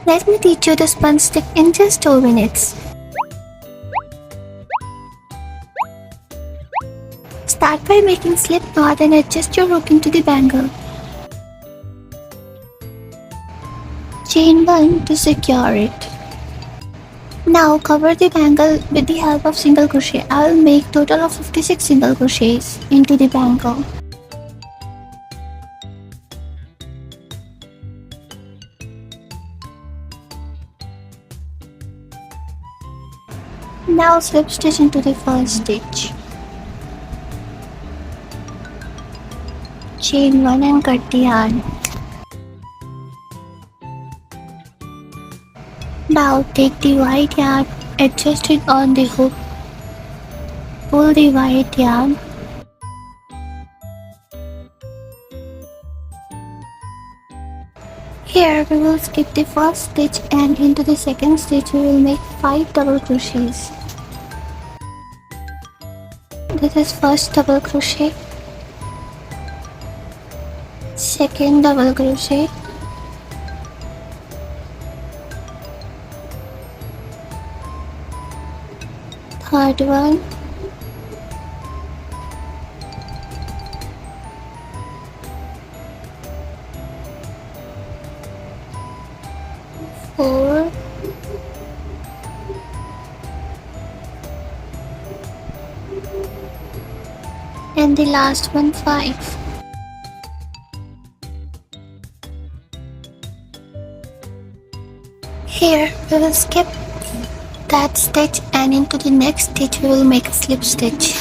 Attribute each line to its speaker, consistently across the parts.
Speaker 1: Let me teach you the sponge stick in just 2 minutes. Start by making slip knot and adjust your hook into the bangle. Chain 1 to secure it. Now cover the bangle with the help of single crochet. I will make total of 56 single crochets into the bangle. Now slip stitch into the first stitch. Chain 1 and cut the yarn. Now take the white yarn, adjust it on the hook, pull the white yarn, here we will skip the first stitch and into the second stitch we will make 5 double crochets. This is first double crochet, second double crochet, third one, four, and the last one 5. Here we will skip that stitch and into the next stitch we will make a slip stitch.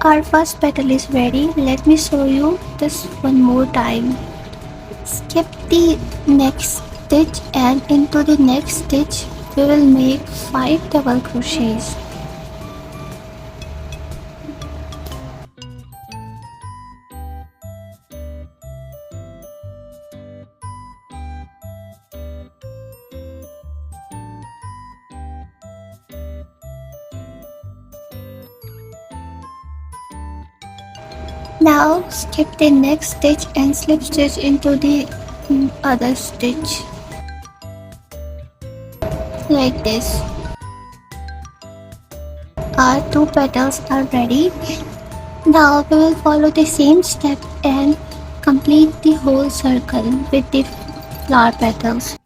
Speaker 1: Our first petal is ready. Let me show you this one more time. Skip the next stitch and into the next stitch we will make 5 double crochets. Now skip the next stitch and slip stitch into the other stitch like this. Our 2 petals are ready. Now we will follow the same step and complete the whole circle with the flower petals.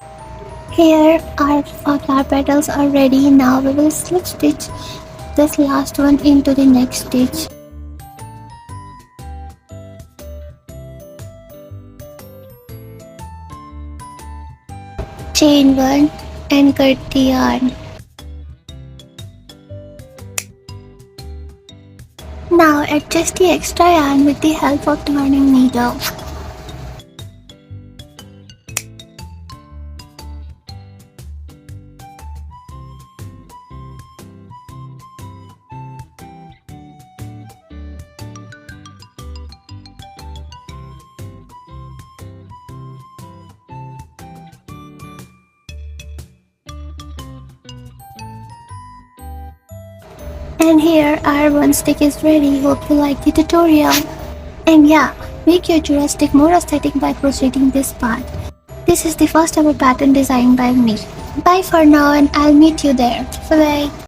Speaker 1: Here our flower petals are ready. Now we will slip stitch this last one into the next stitch. Chain 1 and cut the yarn. Now adjust the extra yarn with the help of turning needle. And here our one stick is ready. Hope you like the tutorial. And yeah, make your Juda stick more aesthetic by crocheting this part. This is the first ever pattern designed by me. Bye for now and I'll meet you there. Bye bye.